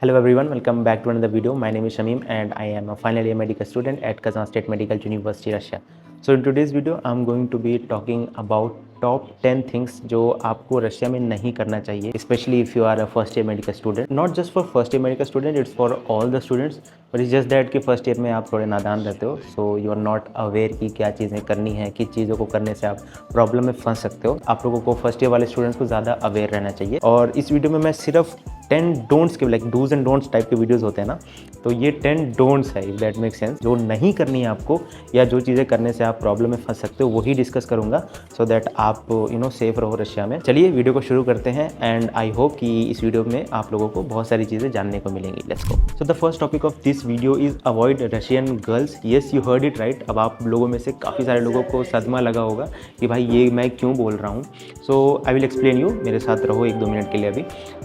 Hello everyone, welcome back to another video. My name is Shamim and I am a final year medical student at Kazan State Medical University, Russia. So in today's video, I'm going to be talking about top 10 things जो आपको Russia में नहीं करना चाहिए, especially if you are a first year medical student. Not just for first year medical student, it's for all the students. But it's just that कि first year में आप थोड़े नादान रहते हो, so you are not aware कि क्या चीज़ें करनी है, किस चीज़ों को करने से आप प्रॉब्लम में फंस सकते हो. आप लोगों को फर्स्ट ईयर वाले स्टूडेंट्स को ज़्यादा अवेयर रहना चाहिए. और इस वीडियो में मैं सिर्फ 10 डोंट्स के like dos and don'ts type के वीडियोस होते हैं ना, तो ये 10 डोंट्स है, इफ दैट मेक सेंस, जो नहीं करनी है आपको या जो चीज़ें करने से आप प्रॉब्लम में फंस सकते हो वही डिस्कस करूंगा, सो दैट आप सेफ रहो रशिया में. चलिए वीडियो को शुरू करते हैं एंड आई होप कि इस वीडियो में आप लोगों को बहुत सारी चीज़ें जानने को मिलेंगी. Let's go. So the first topic of this video is avoid Russian girls. Yes, you heard it right. अब आप लोगों में से काफ़ी सारे लोगों को सदमा लगा होगा कि भाई ये मैं क्यों बोल रहा हूँ. सो आई विल एक्सप्लेन यू, मेरे साथ रहो 1-2 मिनट के लिए अभी.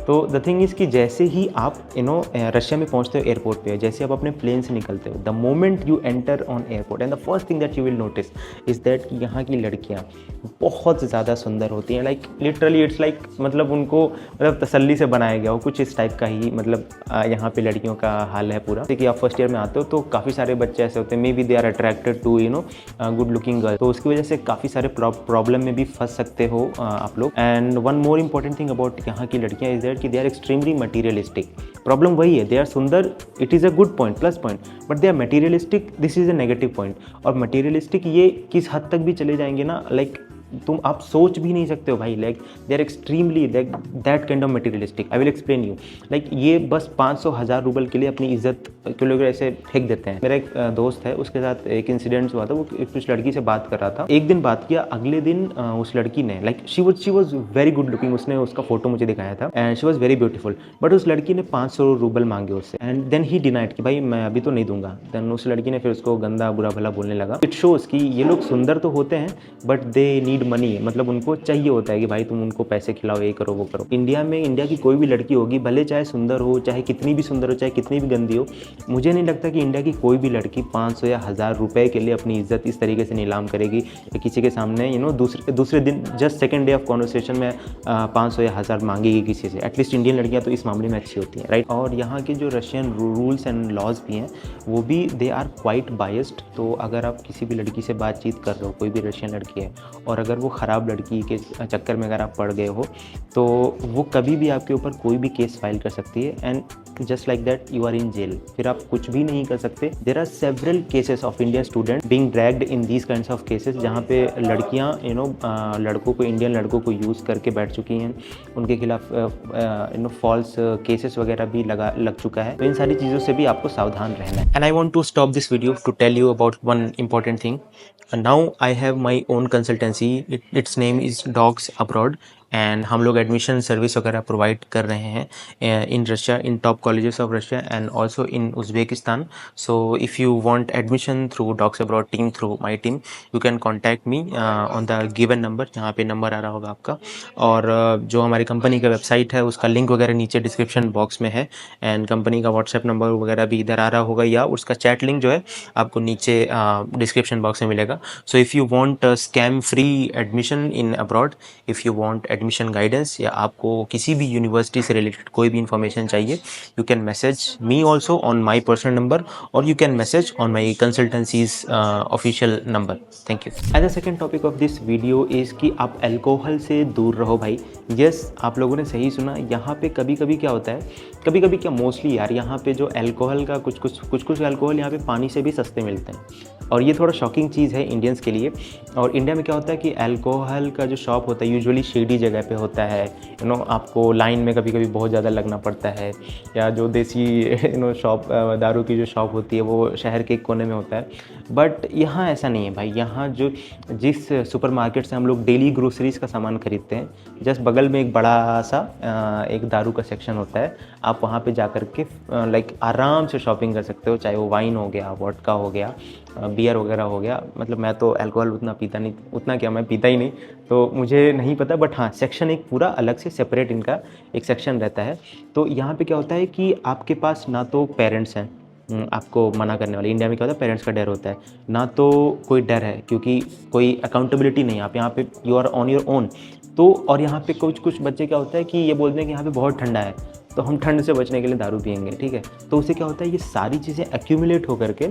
तो द थिंग इज़ कि जैसे ही आप रशिया में पहुंचते हो एयरपोर्ट पे, जैसे आप अपने प्लेन से निकलते हो, the moment you enter on airport and the first thing that you will notice is that कि यहाँ की लड़कियाँ बहुत ज़्यादा सुंदर होती हैं. लाइक लिटरली इट्स लाइक मतलब उनको तसल्ली से बनाया गया हो, कुछ इस टाइप का ही मतलब यहाँ पे लड़कियों का हाल है पूरा. जैसे कि आप फर्स्ट ईयर में आते हो तो काफ़ी सारे बच्चे ऐसे होते हैं, may be they are attracted to good looking girl, तो उसकी वजह से काफ़ी सारे प्रॉब्लम में भी फंस सकते हो आप लोग. And one more important thing about यहाँ की लड़कियाँ इज दैट कि they are extremely materialistic. Problem वही है, दे आर सुंदर, it is a good point, plus point, but they are materialistic, this is a negative point. और materialistic ये किस हद तक भी चले जाएंगे ना, लाइक तुम आप सोच भी नहीं सकते हो भाई. Like they are extremely that kind of materialistic. I will explain you. Like ये बस 500-1000 रूबल के लिए अपनी इज्जत किलो ऐसे फेंक देते हैं. मेरा एक दोस्त है, उसके साथ एक इंसिडेंट हुआ था. वो कुछ लड़की से बात कर रहा था, एक दिन बात किया, अगले दिन उस लड़की ने like she was very good looking, उसने उसका फोटो मुझे दिखाया था and she was very beautiful, but उस लड़की ने 500 रूबल मांगे उससे एंड देन ही डिनाइड कि भाई मैं अभी तो नहीं दूंगा. देन उस लड़की ने फिर उसको गंदा बुरा भला बोलने लगा. इट शोज कि ये लोग सुंदर तो होते हैं बट दे नीड मनी, मतलब उनको चाहिए होता है कि भाई तुम उनको पैसे खिलाओ, ये करो वो करो. इंडिया में इंडिया की कोई भी लड़की होगी, भले चाहे सुंदर हो, चाहे कितनी भी सुंदर हो, चाहे कितनी भी गंदी हो, मुझे नहीं लगता कि इंडिया की कोई भी लड़की 500 या 1000 रुपए के लिए अपनी इज्जत इस तरीके से नीलाम करेगी या किसी के सामने दूसरे दिन just second day of conversation में 500 या 1000 मांगेगी किसी से. एटलीस्ट इंडियन लड़कियां तो इस मामले में अच्छी होती हैं, राइट. और यहाँ के जो रशियन रूल्स एंड लॉज भी हैं वो भी दे आर क्वाइट बायस्ड. तो अगर आप किसी भी लड़की से बातचीत कर रहे हो, कोई भी रशियन लड़की है, और अगर वो ख़राब लड़की के चक्कर में अगर आप पड़ गए हो तो वो कभी भी आपके ऊपर कोई भी केस फाइल कर सकती है and just like that you are in jail. फिर आप कुछ भी नहीं कर सकते. There are several cases of Indian student being dragged in these kinds of cases, जहाँ पे लड़कियाँ लड़कों को, इंडियन लड़कों को यूज़ करके बैठ चुकी हैं, उनके खिलाफ फॉल्स केसेस वगैरह भी लग चुका है. तो इन सारी चीज़ों से भी आपको सावधान रहना है. And I want to stop this video to tell you about one important thing. Now I have my own consultancy. Its name is Docs Abroad and हम लोग एडमिशन सर्विस वगैरह प्रोवाइड कर रहे हैं in Russia, in top colleges of Russia and also in Uzbekistan. So if you want admission through Docs Abroad team, through my team, you can contact me on the given number, जहाँ पे number आ रहा होगा आपका. और जो हमारी company का website है उसका लिंक वगैरह नीचे डिस्क्रिप्शन बॉक्स में है एंड कंपनी का व्हाट्सएप नंबर वगैरह भी इधर आ रहा होगा, या उसका चैट लिंक जो है आपको नीचे डिस्क्रिप्शन बॉक्स में मिलेगा. सो if you want scam free admission in abroad, if you want admission guidance, या आपको किसी भी यूनिवर्सिटी से रिलेटेड कोई भी इन्फॉर्मेशन चाहिए, you can message me also on my personal number और you can message on my consultancy's official number. Thank you. And the second topic of this video is कि आप अल्कोहल से दूर रहो भाई. यस, आप लोगों ने सही सुना. यहाँ पे कभी कभी क्या होता है, कभी कभी क्या मोस्टली यार, यहाँ पे जो अल्कोहल का कुछ अल्कोहल यहाँ पे पानी से भी सस्ते मिलते हैं. और ये थोड़ा शॉकिंग चीज़ है इंडियंस के लिए. और इंडिया में क्या होता है कि अल्कोहल का जो शॉप होता है यूजुअली शेडी जगह पे होता है. आपको लाइन में कभी कभी बहुत ज़्यादा लगना पड़ता है, या जो देसी शॉप, दारू की जो शॉप होती है वो शहर के एक कोने में होता है. बट यहाँ ऐसा नहीं है भाई. यहाँ जिस सुपरमार्केट से हम लोग डेली ग्रोसरीज़ का सामान खरीदते हैं, जस्ट बगल में एक बड़ा सा एक दारू का सेक्शन होता है. आप वहाँ पे जा कर के लाइक आराम से शॉपिंग कर सकते हो, चाहे वो वाइन हो गया, वोडका हो गया, बियर वगैरह हो गया. मतलब मैं तो अल्कोहल उतना पीता नहीं, उतना क्या मैं पीता ही नहीं, तो मुझे नहीं पता. बट हाँ, सेक्शन एक पूरा अलग से सेपरेट इनका एक सेक्शन रहता है. तो यहाँ पे क्या होता है कि आपके पास ना तो पेरेंट्स हैं आपको मना करने वाले. इंडिया में क्या होता है, पेरेंट्स का डर होता है, ना तो कोई डर है क्योंकि कोई अकाउंटेबिलिटी नहीं. आप यहाँ पे you are on your own. तो और यहाँ पे कुछ बच्चे क्या होता है कि ये बोलते हैं कि यहाँ पे बहुत ठंडा है, तो हम ठंड से बचने के लिए दारू पियेंगे, ठीक है। तो उससे क्या होता है, ये सारी चीज़ें एक्यूमुलेट होकर के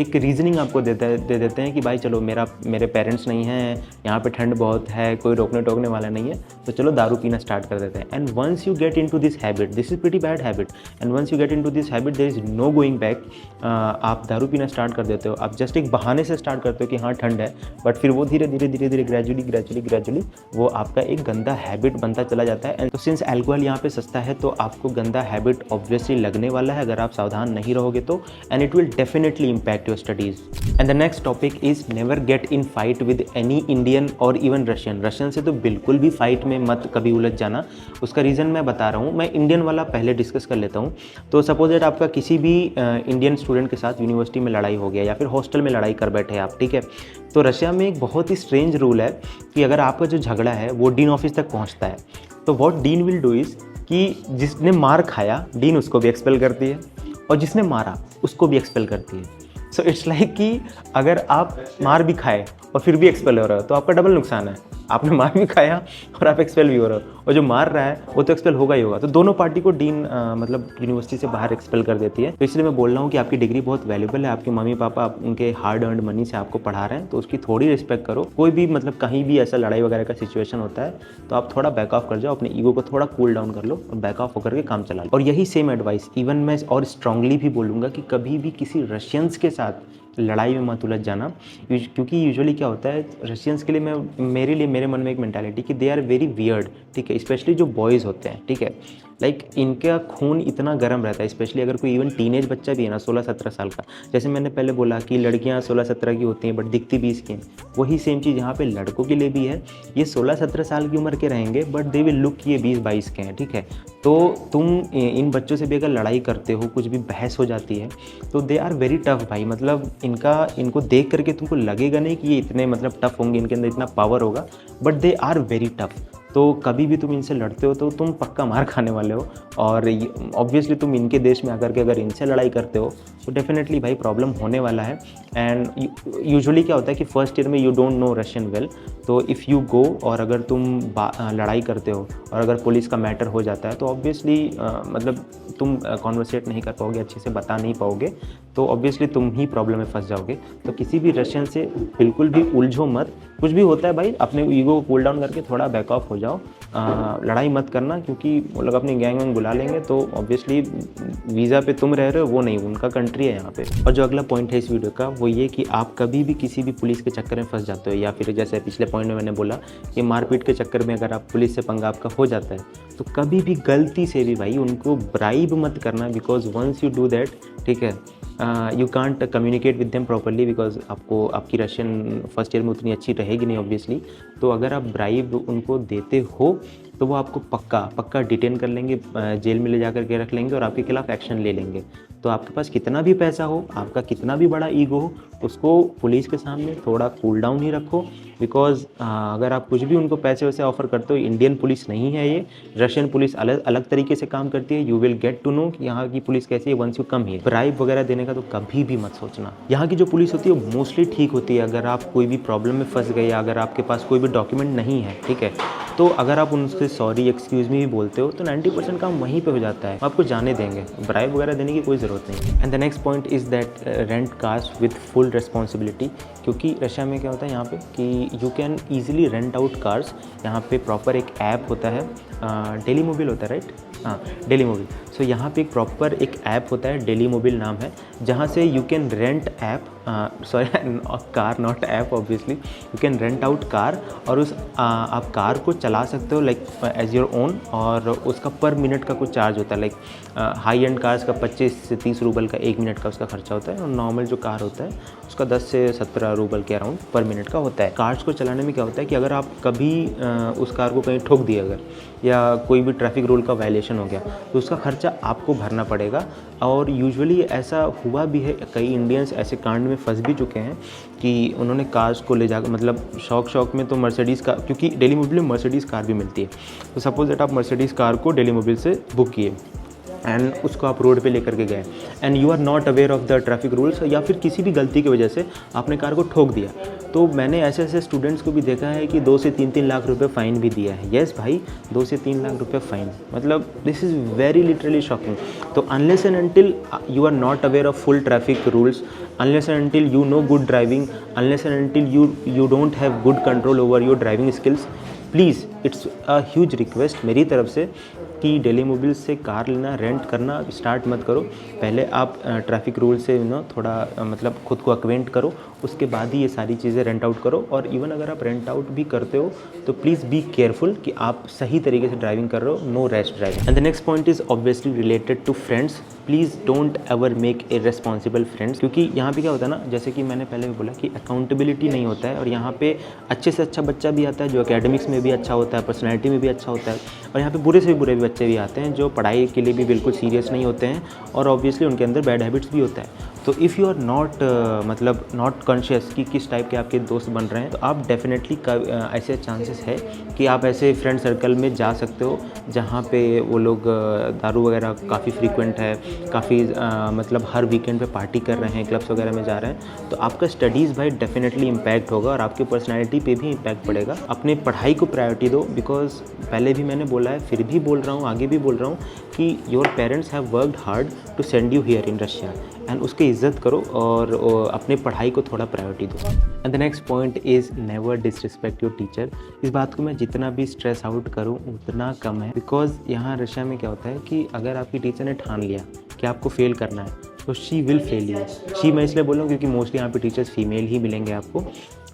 एक रीज़निंग आपको दे देते हैं कि भाई चलो मेरे पेरेंट्स नहीं हैं, यहाँ पे ठंड बहुत है, कोई रोकने टोकने वाला नहीं है, तो चलो दारू पीना स्टार्ट कर देते हैं। And once you get into this habit, this is pretty bad habit, and once you get into this habit there is no going back. आप दारू पीना स्टार्ट कर देते हो, आप जस्ट एक बहाने से स्टार्ट करते हो कि हाँ ठंड है, बट फिर वो धीरे धीरे ग्रेजुअली वो आपका एक गंदा हैबिट बनता चला जाता है। एंड तो सिंस अल्कोहल यहाँ पे सस्ता है, तो आपको गंदा हैबिट ऑब्वियसली लगने वाला है अगर आप सावधान नहीं रहोगे तो, and it will definitely impact your studies. And the next topic is never get in fight with any Indian और इवन रशियन से तो बिल्कुल भी फाइट में मत कभी उलझ जाना। उसका रीज़न मैं बता रहा हूँ, मैं इंडियन वाला पहले डिस्कस कर लेता हूँ। तो सपोज दैट आपका किसी भी इंडियन स्टूडेंट के साथ यूनिवर्सिटी में लड़ाई हो गया या फिर हॉस्टल में लड़ाई कर बैठे आप, ठीक है। तो रशिया में एक बहुत ही स्ट्रेंज रूल है कि अगर आपका जो झगड़ा है वो डीन ऑफिस तक पहुंचता है, तो what dean will do is कि जिसने मार खाया डीन उसको भी एक्सपेल करती है और जिसने मारा उसको भी एक्सपेल करती है। सो इट्स लाइक कि अगर आप मार भी खाए और फिर भी एक्सपेल हो रहे हो तो आपका डबल नुकसान है, आपने मार भी खाया और आप एक्सपेल भी हो रहे हो, और जो मार रहा है वो तो एक्सपेल होगा ही होगा। तो दोनों पार्टी को डीन मतलब यूनिवर्सिटी से बाहर एक्सपेल कर देती है। तो इसलिए मैं बोल रहा हूँ कि आपकी डिग्री बहुत वैल्यूबल है, आपके मम्मी पापा उनके हार्ड अर्नड मनी से आपको पढ़ा रहे हैं, तो उसकी थोड़ी रिस्पेक्ट करो। कोई भी मतलब कहीं भी ऐसा लड़ाई वगैरह का सिचुएशन होता है तो आप थोड़ा बैक ऑफ कर जाओ, अपने ईगो को थोड़ा कूल डाउन कर लो और बैक ऑफ होकर के काम चला लो। और यही सेम एडवाइस इवन मैं और स्ट्रांगली भी बोलूँगा कि कभी भी किसी रशियंस के साथ लड़ाई में मत उलझ जाना, क्योंकि यूजुअली क्या होता है रशियंस के लिए, मेरे मन में एक मेंटालिटी कि दे आर वेरी वियर्ड, ठीक है। स्पेशली जो बॉयज़ होते हैं, ठीक है, लाइक इनका खून इतना गर्म रहता है, स्पेशली अगर कोई इवन टीनेज बच्चा भी है ना 16-17 साल का। जैसे मैंने पहले बोला कि लड़कियां 16-17 की होती हैं बट दिखती 20 की हैं, वही सेम चीज़ यहाँ पे लड़कों के लिए भी है। ये 16-17 साल की उम्र के रहेंगे बट दे विल लुक ये 20-22 के हैं, ठीक है। तो तुम इन बच्चों से भी अगर लड़ाई करते हो, कुछ भी बहस हो जाती है, तो दे आर वेरी टफ भाई। मतलब इनको देख करके तुमको लगेगा नहीं कि ये इतने मतलब टफ होंगे, इनके अंदर इतना पावर होगा, but they are very tough. तो कभी भी तुम इनसे लड़ते हो तो तुम पक्का मार खाने वाले हो। और ऑब्वियसली तुम इनके देश में आकर के अगर इनसे लड़ाई करते हो तो डेफिनेटली भाई प्रॉब्लम होने वाला है। एंड यूजुअली क्या होता है कि फर्स्ट ईयर में you don't know Russian well, तो इफ़ यू गो और अगर तुम लड़ाई करते हो और अगर पुलिस का मैटर हो जाता है तो ऑब्वियसली मतलब तुम कॉन्वर्सेट नहीं कर पाओगे, अच्छे से बता नहीं पाओगे, तो ऑब्वियसली तुम ही प्रॉब्लम में फंस जाओगे। तो किसी भी रशियन से बिल्कुल भी उलझो मत। कुछ भी होता है भाई अपने ईगो को कूल डाउन करके थोड़ा बैक ऑफ हो जाओ, लड़ाई मत करना, क्योंकि वो लोग अपनी गैंग वैंग बुला लेंगे तो ऑब्वियसली वीज़ा पे तुम रह रहे हो, वो नहीं, उनका कंट्री है यहाँ पे। और जो अगला पॉइंट है इस वीडियो का वो ये कि आप कभी भी किसी भी पुलिस के चक्कर में फंस जाते हो, या फिर जैसे पिछले पॉइंट में मैंने बोला कि मारपीट के चक्कर में अगर आप पुलिस से पंगा आपका हो जाता है, तो कभी भी गलती से भी भाई उनको ब्राइब मत करना, because once you do that, ठीक है, you can't communicate with them properly, because आपकी रशियन फर्स्ट ईयर में उतनी अच्छी रहेगी नहीं ऑब्वियसली। तो अगर आप ब्राइब उनको देते हो तो वो आपको पक्का डिटेन कर लेंगे, जेल में ले जाकर के रख लेंगे और आपके खिलाफ एक्शन ले लेंगे। तो आपके पास कितना भी पैसा हो, आपका कितना भी बड़ा ईगो हो, उसको पुलिस के सामने थोड़ा कूल डाउन ही रखो, बिकॉज अगर आप कुछ भी उनको पैसे वैसे ऑफर करते हो, इंडियन पुलिस नहीं है ये, रशियन पुलिस अलग तरीके से काम करती है। You will get to know कि यहाँ की पुलिस कैसी है once you come here. Bribe वगैरह देने का तो कभी भी मत सोचना। यहाँ की जो पुलिस होती है वो मोस्टली ठीक होती है। अगर आप कोई भी प्रॉब्लम में फंस गए, अगर आपके पास कोई भी डॉक्यूमेंट नहीं है, ठीक है, तो अगर आप उनसे सॉरी एक्सक्यूज़ मी भी बोलते हो तो 90% काम वहीं पे हो जाता है, आपको जाने देंगे, ब्राइब वगैरह देने की कोई ज़रूरत नहीं है। And the next point is that rent cars with full responsibility, क्योंकि रशिया में क्या होता है यहाँ पे कि you can easily rent out cars. यहाँ पे प्रॉपर एक ऐप होता है, डेली मोबिल होता है, राइट, हाँ डेली मोबिल। सो यहाँ पे प्रॉपर एक ऐप होता है, डेली मोबिल नाम है, जहाँ से you can rent app car, not app obviously, you can rent out car, और आप कार को चला सकते हो लाइक एज योर ओन, और उसका पर मिनट का कुछ चार्ज होता है। लाइक हाई एंड कार्स का 25 से 30 रूबल का 1 मिनट का उसका खर्चा होता है, और नॉर्मल जो कार होता है उसका 10 से 17 रूबल के अराउंड पर मिनट का होता है। कार्स को चलाने में क्या होता है कि अगर आप कभी उस कार को कहीं ठोक दिए अगर, या कोई भी ट्रैफिक रूल का वायलेशन हो गया, तो उसका खर्चा आपको भरना पड़ेगा। और यूजुअली ऐसा हुआ भी है, कई इंडियंस ऐसे कांड में फंस भी चुके हैं कि उन्होंने कार्स को ले जा, मतलब शौक में तो मर्सिडीज़ का, क्योंकि डेली मोबिल में मर्सिडीज़ कार भी मिलती है, तो सपोज दैट आप मर्सिडीज़ कार को डेली मोबिल से बुक किए, एंड उसको आप रोड पे लेकर के गए and you are not aware of the traffic rules, या फिर किसी भी गलती की वजह से आपने कार को ठोक दिया, तो मैंने ऐसे ऐसे स्टूडेंट्स को भी देखा है कि 2 से 3 लाख रुपए फ़ाइन भी दिया है। यस भाई, 2 से 3 लाख रुपए फ़ाइन, मतलब this is very literally shocking. तो unless and until you are not aware of full traffic rules, unless and until you know good driving, unless and until you don't have good control over your driving skills, please it's a huge request मेरी तरफ से कि daily Mobils से car लेना, rent करना start मत करो। पहले आप ट्रैफिक रूल से थोड़ा मतलब खुद को अक्वेंट करो, उसके बाद ही ये सारी चीज़ें रेंट आउट करो। और इवन अगर आप रेंट आउट भी करते हो तो प्लीज़ बी केयरफुल कि आप सही तरीके से ड्राइविंग कर रहे हो, no rash driving. And the next point is obviously related to friends. Please don't ever make irresponsible friends, क्योंकि यहाँ पे क्या होता है ना, जैसे कि मैंने पहले भी बोला कि अकाउंटेबिलिटी नहीं होता है। और यहाँ पे अच्छे से अच्छा बच्चा भी आता है जो एकेडमिक्स में भी अच्छा होता है, पर्सनैलिटी में भी अच्छा होता है, और यहाँ पे बुरे से भी बुरे भी बच्चे भी आते हैं जो पढ़ाई के लिए भी बिल्कुल सीरियस नहीं होते हैं, और ऑब्वियसली उनके अंदर बैड हैबिट्स भी होता है। तो इफ़ यू आर नॉट मतलब नॉट कॉन्शियस कि किस टाइप के आपके दोस्त बन रहे हैं, तो आप डेफिनेटली ऐसे चांसेस है कि आप ऐसे फ्रेंड सर्कल में जा सकते हो जहाँ पे वो लोग दारू वगैरह काफ़ी फ्रीक्वेंट है, काफ़ी मतलब हर वीकेंड पे पार्टी कर रहे हैं, क्लब्स वगैरह में जा रहे हैं। तो आपका स्टडीज़ भाई डेफिनेटली इम्पैक्ट होगा और आपकी पर्सनैलिटी पे भी इम्पैक्ट पड़ेगा। अपने पढ़ाई को प्रायोरिटी दो, बिकॉज पहले भी मैंने बोला है, फिर भी बोल रहा हूँ, आगे भी बोल रहा हूँ कि your parents have worked hard to send you here in Russia, and उसकी इज़्ज़त करो और अपने पढ़ाई को थोड़ा प्रायोरिटी दो। And the next point is never disrespect your teacher. इस बात को मैं जितना भी स्ट्रेस आउट करूँ उतना कम है, बिकॉज यहाँ रशिया में क्या होता है कि अगर आपकी टीचर ने ठान लिया कि आपको फेल करना है तो she will fail you. She मैं इसलिए बोल रहा हूँ क्योंकि मोस्टली यहाँ पे टीचर्स फीमेल ही मिलेंगे आपको,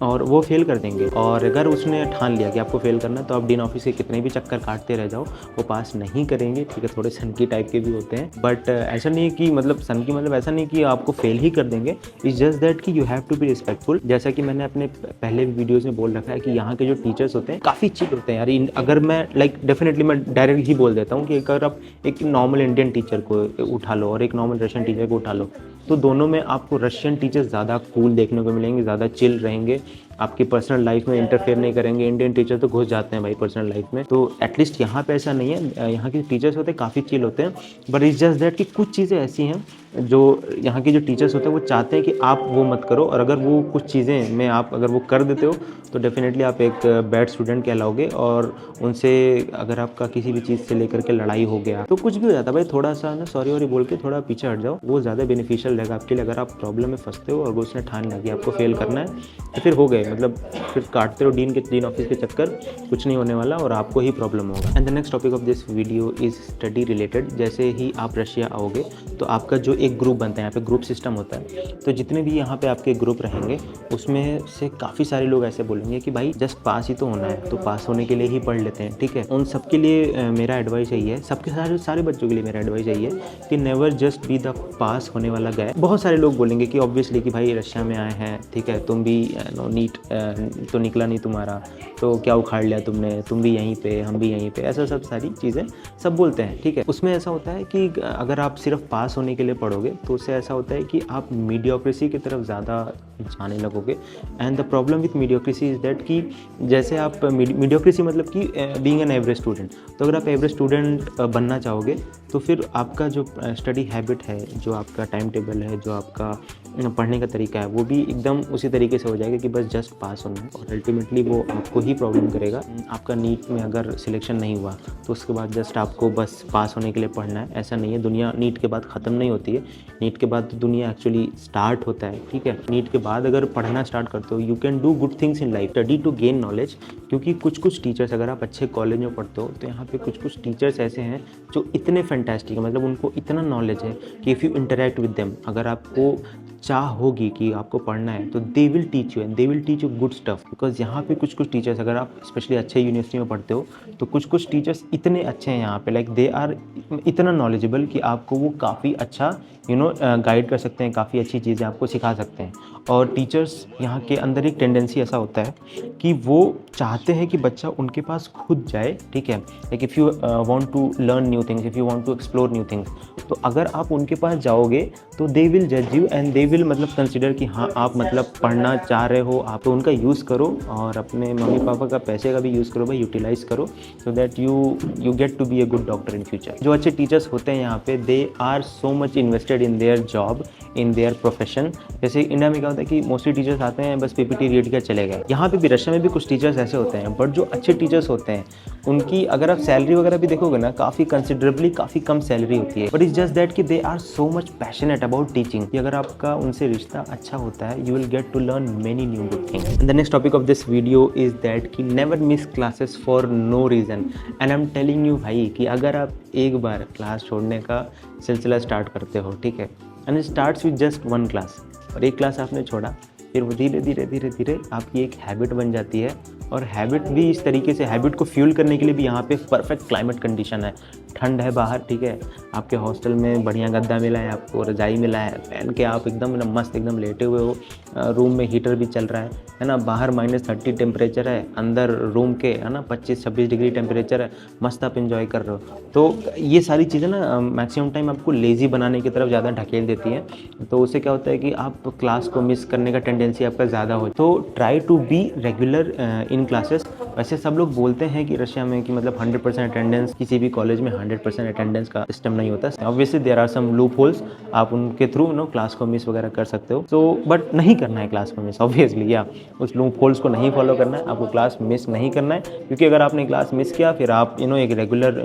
और वो फेल कर देंगे। और अगर उसने ठान लिया कि आपको फेल करना है तो आप डीन ऑफिस के कितने भी चक्कर काटते रह जाओ, वो पास नहीं करेंगे। ठीक है, थोड़े सनकी टाइप के भी होते हैं, बट ऐसा नहीं है कि मतलब सनकी मतलब ऐसा नहीं कि आपको फेल ही कर देंगे। इट्स जस्ट दैट कि you have to be respectful. जैसा कि मैंने अपने पहले वीडियोज़ में बोल रखा है कि यहाँ के जो टीचर्स होते हैं काफ़ी चिल होते हैं यार। अगर मैं डेफिनेटली मैं डायरेक्ट ही बोल देता हूँ कि अगर आप एक नॉर्मल इंडियन टीचर को उठा लो और एक नॉर्मल रशियन टीचर को उठा लो, तो दोनों में आपको रशियन टीचर्स ज़्यादा कूल देखने को मिलेंगे, ज़्यादा चिल रहेंगे, आपकी पर्सनल लाइफ में इंटरफेयर नहीं करेंगे। इंडियन टीचर तो घुस जाते हैं भाई पर्सनल लाइफ में, तो एटलीस्ट यहाँ पे ऐसा नहीं है। यहाँ के टीचर्स होते हैं काफ़ी चिल होते हैं, बट इट्स जस्ट दैट कि कुछ चीज़ें ऐसी हैं जो यहाँ के जो टीचर्स होते हैं वो चाहते हैं कि आप वो मत करो, और अगर वो कुछ चीज़ें में आप अगर वो कर देते हो तो डेफिनेटली आप एक बैड स्टूडेंट कहलाओगे। और उनसे अगर आपका किसी भी चीज़ से लेकर के लड़ाई हो गया तो कुछ भी हो जाता है भाई, थोड़ा सा ना सॉरी वॉरी बोल के थोड़ा पीछे हट जाओ, वो ज़्यादा बेनिफिशियल रहेगा आपके लिए। अगर आप प्रॉब्लम में फंसते हो और वो उसने ठान लिया कि आपको फेल करना है तो फिर हो गए, मतलब फिर काटते रहो डीन ऑफिस के चक्कर, कुछ नहीं होने वाला और आपको ही प्रॉब्लम होगा। And the next topic of this video is study related. जैसे ही आप रशिया आओगे तो आपका जो एक ग्रुप बनता है, यहाँ पे ग्रुप सिस्टम होता है, तो जितने भी यहाँ पे आपके ग्रुप रहेंगे उसमें से काफ़ी सारे लोग ऐसे बोलेंगे कि भाई जस्ट पास ही तो होना है, तो पास होने के लिए ही पढ़ लेते हैं। ठीक है, उन सबके लिए मेरा एडवाइस यही है, सबके सारे बच्चों के लिए मेरा एडवाइस यही है कि नेवर जस्ट बी द पास होने वाला गाय। बहुत सारे लोग बोलेंगे कि ऑब्वियसली कि भाई रशिया में आए हैं, ठीक है, तुम भी नीट तो निकला नहीं तुम्हारा, तो क्या उखाड़ लिया तुमने, तुम भी यहीं पे, हम भी यहीं पे, ऐसा सब सारी चीज़ें सब बोलते हैं। ठीक है, उसमें ऐसा होता है कि अगर आप सिर्फ पास होने के लिए पढ़ोगे तो उससे ऐसा होता है कि आप मीडियोक्रेसी की तरफ ज़्यादा जाने लगोगे। And the problem with mediocrity is that कि जैसे आप मीडियोक्रेसी मतलब कि बीइंग एन एवरेज स्टूडेंट, तो अगर आप एवरेज स्टूडेंट बनना चाहोगे तो फिर आपका जो स्टडी हैबिट है, जो आपका टाइम टेबल है, जो आपका पढ़ने का तरीका है, वो भी एकदम उसी तरीके से हो जाएगा कि बस जस्ट पास होना है, और अल्टीमेटली वो आपको ही प्रॉब्लम करेगा। आपका नीट में अगर सिलेक्शन नहीं हुआ तो उसके बाद जस्ट आपको बस पास होने के लिए पढ़ना है, ऐसा नहीं है। दुनिया नीट के बाद ख़त्म नहीं होती है, नीट के बाद दुनिया एक्चुअली स्टार्ट होता है। ठीक है, नीट के बाद अगर पढ़ना स्टार्ट करते हो, you can do good things in life, study to gain knowledge. क्योंकि कुछ टीचर्स, अगर आप अच्छे कॉलेज में पढ़ते हो तो यहाँ पे कुछ टीचर्स ऐसे हैं जो इतने फैंटास्टिक है, मतलब उनको इतना नॉलेज है कि if you interact with them, अगर आपको चाह होगी कि आपको पढ़ना है तो they will teach you, and they will teach you good stuff. Because यहाँ पे कुछ टीचर्स, अगर आप स्पेशली अच्छे यूनिवर्सिटी में पढ़ते हो तो कुछ टीचर्स इतने अच्छे हैं यहाँ पे, लाइक दे आर इतना नॉलेजेबल कि आपको वो काफ़ी अच्छा गाइड कर सकते हैं, काफ़ी अच्छी चीज़ें आपको सिखा सकते हैं। और टीचर्स यहाँ के अंदर एक टेंडेंसी ऐसा होता है कि वो चाहते हैं कि बच्चा उनके पास खुद जाए। ठीक है, like if you want to learn new things, if you want to explore new things, तो अगर आप उनके पास जाओगे तो दे विल जज यू एंड दे विल मतलब कंसिडर कि हाँ आप मतलब पढ़ना चाह रहे हो आप, तो उनका यूज़ करो और अपने मम्मी पापा का पैसे का भी यूज़ करो भाई, यूटिलाइज़ करो, so that you get to be a good doctor in future. जो अच्छे टीचर्स होते हैं यहाँ पे, they are so much invested in their job, in their profession. जैसे इंडिया में क्या होता है कि मोस्टली टीचर्स आते हैं बस पीपीटी रीड कर चले गए, यहाँ पे भी रशिया में भी कुछ टीचर्स ऐसे होते हैं, बट जो अच्छे टीचर्स होते हैं उनकी अगर आप सैलरी वगैरह भी देखोगे ना, काफ़ी कंसिडरेबली काफ़ी कम सैलरी होती है, बट इट्स जस्ट दैट कि they are so much passionate about teaching कि अगर आपका उनसे रिश्ता अच्छा होता है, you will get to learn many new good things. The next topic of this video is that कि never miss classes for no reason. And I am telling you भाई कि अगर आप एक बार क्लास छोड़ने का सिलसिला स्टार्ट करते हो, ठीक है, and it starts with just one class, और एक क्लास आपने छोड़ा, फिर वो धीरे धीरे धीरे धीरे आपकी एक हैबिट बन जाती है। और हैबिट भी इस तरीके से, हैबिट को फ्यूल करने के लिए भी यहाँ पे परफेक्ट क्लाइमेट कंडीशन है। ठंड है बाहर, ठीक है, आपके हॉस्टल में बढ़िया गद्दा मिला है, आपको रजाई मिला है, पहन के आप एकदम ना मस्त एकदम लेटे हुए हो, रूम में हीटर भी चल रहा है ना, बाहर -30 टेम्परेचर है, अंदर रूम के है ना 25-26 डिग्री टेम्परेचर है, मस्त आप इन्जॉय कर रहे हो। तो ये सारी चीज़ें ना मैक्सिमम टाइम आपको लेज़ी बनाने की तरफ ज़्यादा ढकेल देती हैं, तो उससे क्या होता है कि आप क्लास को मिस करने का टेंडेंसी आपका ज़्यादा हो। तो try to be regular in classes. वैसे सब लोग बोलते हैं कि रशिया में कि मतलब 100% अटेंडेंस, किसी भी कॉलेज में 100% अटेंडेंस का सिस्टम नहीं होता। Obviously there are some loop holes, आप उनके थ्रू क्लास को मिस वगैरह कर सकते हो। सो बट नहीं करना है क्लास को मिस, ऑब्वियसली, या उस लूप होल्स को नहीं फॉलो करना है, आपको क्लास मिस नहीं करना है, क्योंकि अगर आपने क्लास मिस किया फिर आप एक रेगुलर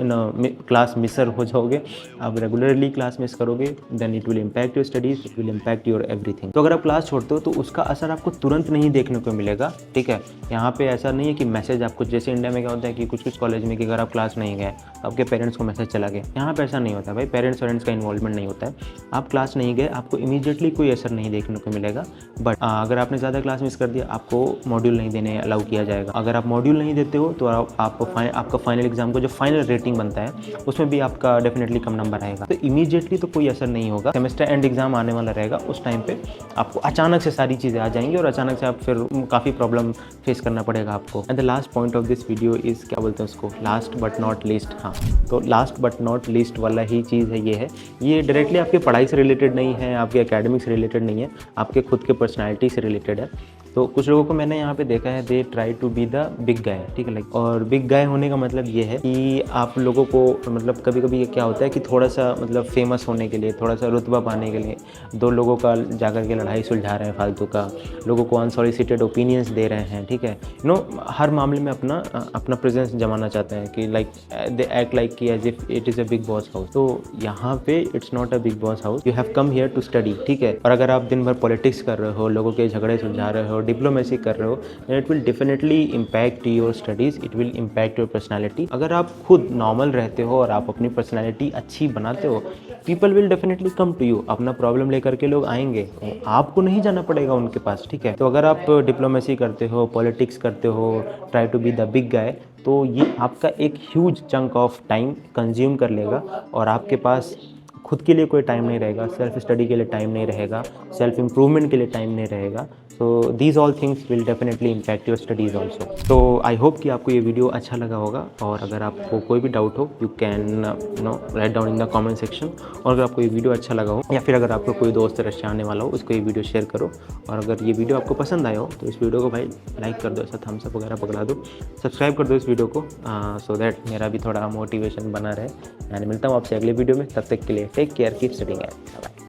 क्लास मिसर हो जाओगे। आप रेगुलरली क्लास मिस करोगे, then it will impact your studies, it will impact your everything. तो अगर आप क्लास छोड़ते हो तो उसका असर आपको तुरंत नहीं देखने को मिलेगा, ठीक है। यहाँ पे ऐसा नहीं है कि मैसेज आपको, जैसे इंडिया में क्या होता है कि कुछ कॉलेज में कि अगर आप क्लास नहीं गए आपके पेरेंट्स को मैसेज चला गया, यहाँ पे ऐसा नहीं होता भाई, पेरेंट्स का इन्वॉल्वमेंट नहीं होता है। आप क्लास नहीं गए, आपको इमीडिएटली कोई असर नहीं देखने को मिलेगा, बट अगर आपने ज़्यादा क्लास मिस कर दिया, आपको मॉड्यूल नहीं देने अलाउ किया जाएगा। अगर आप मॉड्यूल नहीं देते हो तो आपका फाइनल एग्जाम को जो फाइनल रेटिंग बनता है उसमें भी आपका डेफिनेटली कम नंबर आएगा। तो इमीडिएटली तो कोई असर नहीं होगा। सेमेस्टर एंड एग्जाम आने वाला रहेगा, उस टाइम पे आपको अचानक से सारी चीज़ें आ जाएंगी और अचानक से आप फिर काफ़ी प्रॉब्लम फेस करना पड़ेगा आपको। And the last point of this video is, क्या बोलते हैं उसको, लास्ट बट नॉट लीस्ट। हाँ, तो लास्ट बट नॉट लीस्ट वाला ही चीज़ है ये डायरेक्टली आपके पढ़ाई से रिलेटेड नहीं है, आपके एकेडमिक से रिलेटेड नहीं है, आपके खुद के पर्सनैलिटी से रिलेटेड है। तो कुछ लोगों को मैंने यहाँ पे देखा है, they try to be the big guy, ठीक है, लाइक, और बिग गाय होने का मतलब ये है कि आप लोगों को मतलब कभी कभी क्या होता है कि थोड़ा सा मतलब फेमस होने के लिए, थोड़ा सा रुतबा पाने के लिए दो लोगों का जाकर के लड़ाई सुलझा रहे हैं फालतू का, लोगों को अनसॉलिसिटेड ओपिनियंस दे रहे हैं, ठीक है, हर मामले में अपना प्रेजेंस जमाना चाहते हैं कि लाइक दे एक्ट लाइक कि as if it is a big boss house. तो यहाँ पे it's not a big boss house, you have come here to study, ठीक है। और अगर आप दिन भर पॉलिटिक्स कर रहे हो, लोगों के झगड़े सुलझा रहे हो, डिप्लोमेसी कर रहे हो, it will definitely impact your studies, it will impact your personality. अगर आप खुद नॉर्मल रहते हो और आप अपनी पर्सनैलिटी अच्छी बनाते हो, people will definitely come to you, अपना प्रॉब्लम लेकर के लोग आएंगे, आपको नहीं जाना पड़ेगा उनके पास, ठीक है। तो अगर आप डिप्लोमेसी करते हो, पॉलिटिक्स करते हो, try to be the big guy, तो ये आपका एक huge chunk of time consume कर लेगा और आपके पास खुद के लिए कोई टाइम नहीं रहेगा, सेल्फ स्टडी के लिए टाइम नहीं रहेगा, सेल्फ इम्प्रूवमेंट के लिए टाइम नहीं रहेगा। So these all things will definitely impact your studies also. तो आई होप कि आपको ये वीडियो अच्छा लगा होगा, और अगर आपको कोई भी डाउट हो you can write down in the comment section. और अगर आपको ये वीडियो अच्छा लगा हो, या फिर अगर आपको कोई दोस्त रशिया आने वाला हो, उसको ये वीडियो शेयर करो। और अगर ये वीडियो आपको पसंद आया हो तो इस वीडियो को भाई लाइक कर दो, ऐसा थम्स अप वगैरह पकड़ा दो, सब्सक्राइब कर दो इस वीडियो को, सो दैट मेरा भी थोड़ा मोटिवेशन बना रहे। एंड मिलता हूँ आपसे अगले वीडियो में, तब तक के लिए take care, keep studying. Bye.